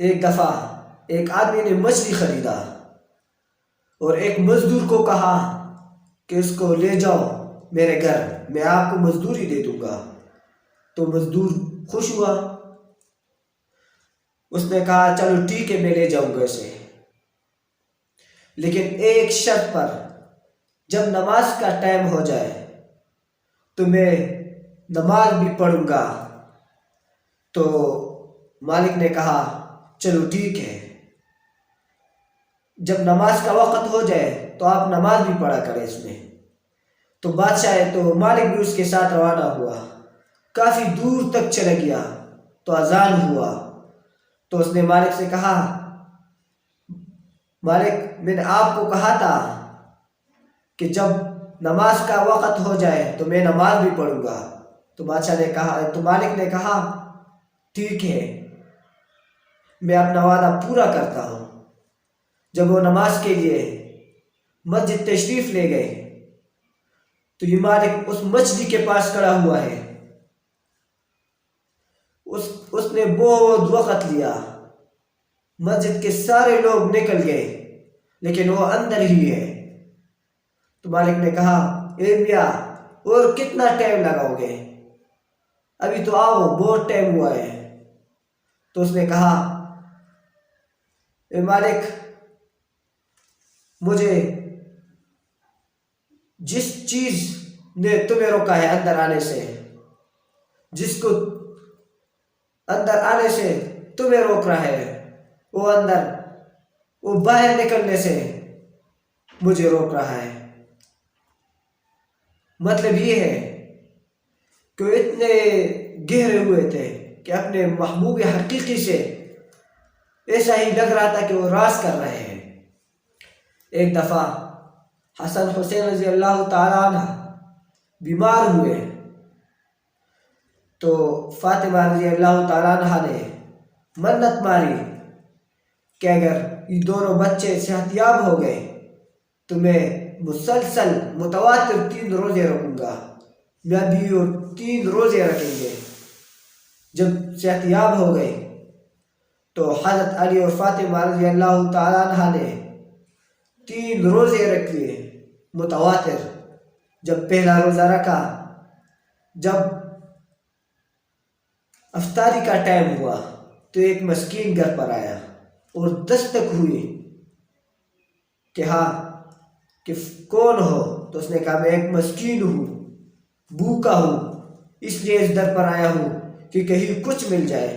ایک دفعہ ایک آدمی نے مچھلی خریدا اور ایک مزدور کو کہا کہ اس کو لے جاؤ میرے گھر، میں آپ کو مزدوری دے دوں گا۔ تو مزدور خوش ہوا، اس نے کہا چلو ٹھیک ہے میں لے جاؤں گا اسے، لیکن ایک شرط پر، جب نماز کا ٹائم ہو جائے تو میں نماز بھی پڑھوں گا۔ تو مالک نے کہا چلو ٹھیک ہے، جب نماز کا وقت ہو جائے تو آپ نماز بھی پڑھا کریں اس میں۔ تو بادشاہ ہے تو مالک بھی اس کے ساتھ روانہ ہوا، کافی دور تک چلا گیا تو اذان ہوا۔ تو اس نے مالک سے کہا مالک میں نے آپ کو کہا تھا کہ جب نماز کا وقت ہو جائے تو میں نماز بھی پڑھوں گا۔ تو مالک نے کہا ٹھیک ہے میں اپنا وعدہ پورا کرتا ہوں۔ جب وہ نماز کے لیے مسجد تشریف لے گئے تو یہ مالک اس مچھلی کے پاس کھڑا ہوا ہے، اس نے بہت وقت لیا، مسجد کے سارے لوگ نکل گئے لیکن وہ اندر ہی ہے۔ تو مالک نے کہا اے میاں اور کتنا ٹائم لگاؤ گے، ابھی تو آؤ بہت ٹائم ہوا ہے۔ تو اس نے کہا اے مالک مجھے جس چیز نے تمہیں روکا ہے اندر آنے سے، جس کو اندر آنے سے تمہیں روک رہا ہے، وہ باہر نکلنے سے مجھے روک رہا ہے۔ مطلب یہ ہے کہ وہ اتنے گہرے ہوئے تھے کہ اپنے محبوب حقیقی سے ایسا ہی لگ رہا تھا کہ وہ راز کر رہے ہیں۔ ایک دفعہ حسن حسین رضی اللہ تعالیٰ عنہ بیمار ہوئے تو فاطمہ رضی اللہ تعالیٰ عنہ نے منت ماری کہ اگر یہ دونوں بچے صحت یاب ہو گئے تو میں مسلسل متواتر 3 روزے رکھوں گا، میں بھی 3 روزے رکھیں گے۔ جب صحت یاب ہو گئے تو حضرت علی اور فاطمہ رضی اللہ تعالیٰ عنہ نے 3 روزے رکھ لیے متواتر۔ جب پہلا روزہ رکھا، جب افطاری کا ٹائم ہوا تو ایک مسکین گھر پر آیا اور دستک ہوئی کہ ہاں کہ کون ہو؟ تو اس نے کہا میں ایک مسکین ہوں، بھوکا ہوں، اس لیے اس در پر آیا ہوں کہ کہیں کچھ مل جائے۔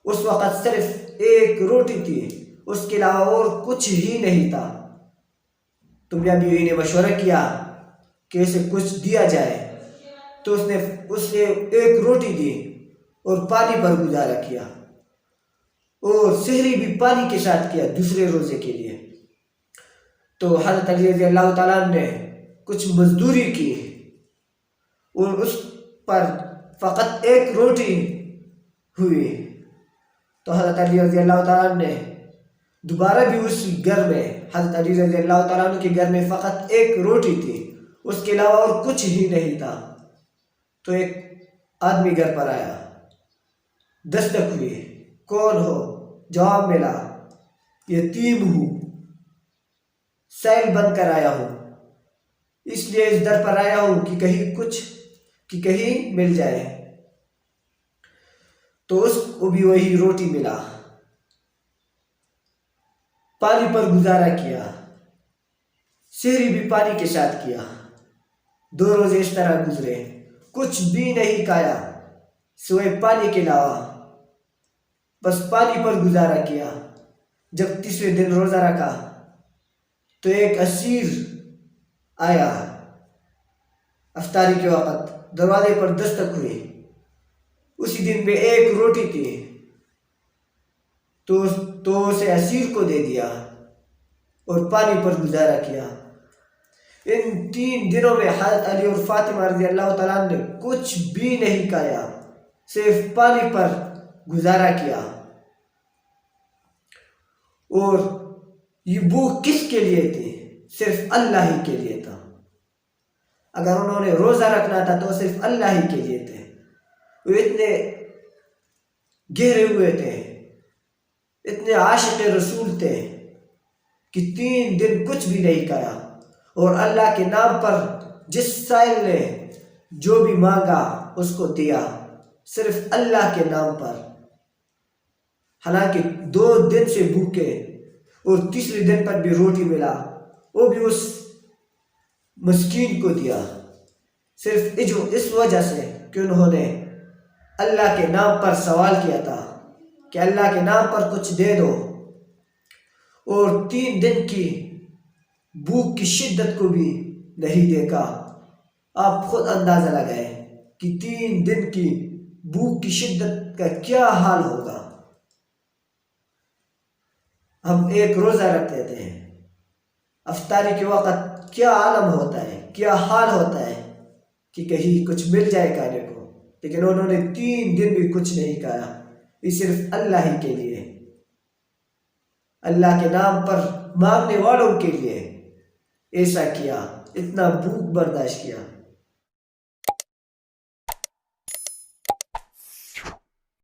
اس وقت صرف ایک روٹی تھی، اس کے علاوہ اور کچھ ہی نہیں تھا۔ تو میاں بیوی نے مشورہ کیا کہ اسے کچھ دیا جائے، تو اس نے اسے ایک روٹی دی اور پانی پر گزارا کیا، اور سحری بھی پانی کے ساتھ کیا دوسرے روزے کے لیے۔ تو حضرت علی رضی اللہ تعالیٰ عنہ نے کچھ مزدوری کی اور اس پر فقط ایک روٹی ہوئی۔ تو حضرت علی رضی اللہ تعالیٰ عنہ نے دوبارہ بھی اس گھر میں، حضرت علی رضی اللہ تعالیٰ عنہ کے گھر میں فقط ایک روٹی تھی، اس کے علاوہ اور کچھ ہی نہیں تھا۔ تو ایک آدمی گھر پر آیا، دستک ہوئی، کون ہو؟ جواب ملا یتیم ہوں، سیل بن کر آیا ہوں، اس لیے اس در پر آیا ہوں کہ کہیں مل جائے۔ تو اس کو بھی وہی روٹی ملا، پانی پر گزارا کیا، سحری بھی پانی کے ساتھ کیا۔ 2 روزے اس طرح گزرے، کچھ بھی نہیں کھایا سوائے پانی کے علاوہ، بس پانی پر گزارا کیا۔ جب تیسرے دن روزہ رکھا تو ایک اسیر آیا، افطاری کے وقت دروازے پر دستک ہوئی، اسی دن میں ایک روٹی تھی تو اسے اسیر کو دے دیا اور پانی پر گزارا کیا۔ ان 3 دنوں میں حضرت علی اور فاطمہ رضی اللہ تعالیٰ نے کچھ بھی نہیں کھایا، صرف پانی پر گزارا کیا۔ اور یہ بھوک کس کے لیے تھی؟ صرف اللہ ہی کے لیے تھا۔ اگر انہوں نے روزہ رکھنا تھا تو صرف اللہ ہی کے لیے تھے۔ وہ اتنے گہرے ہوئے تھے، اتنے عاشق رسول تھے کہ 3 دن کچھ بھی نہیں کھایا، اور اللہ کے نام پر جس سائل نے جو بھی مانگا اس کو دیا، صرف اللہ کے نام پر۔ حالانکہ 2 دن سے بھوکے، اور تیسرے دن پر بھی روٹی ملا، وہ بھی اس مسکین کو دیا، صرف اس وجہ سے کہ انہوں نے اللہ کے نام پر سوال کیا تھا کہ اللہ کے نام پر کچھ دے دو۔ اور 3 دن کی بھوک کی شدت کو بھی نہیں دیکھا۔ آپ خود اندازہ لگائیں کہ 3 دن کی بھوک کی شدت کا کیا حال ہوگا۔ ہم ایک روزہ رکھ لیتے ہیں، افطاری کے وقت کیا عالم ہوتا ہے، کیا حال ہوتا ہے کہ کہیں کچھ مل جائے کھانے کو، لیکن انہوں نے 3 دن بھی کچھ نہیں کھایا۔ یہ صرف اللہ ہی کے لیے، اللہ کے نام پر مانگنے والوں کے لیے ایسا کیا، اتنا بھوک برداشت کیا۔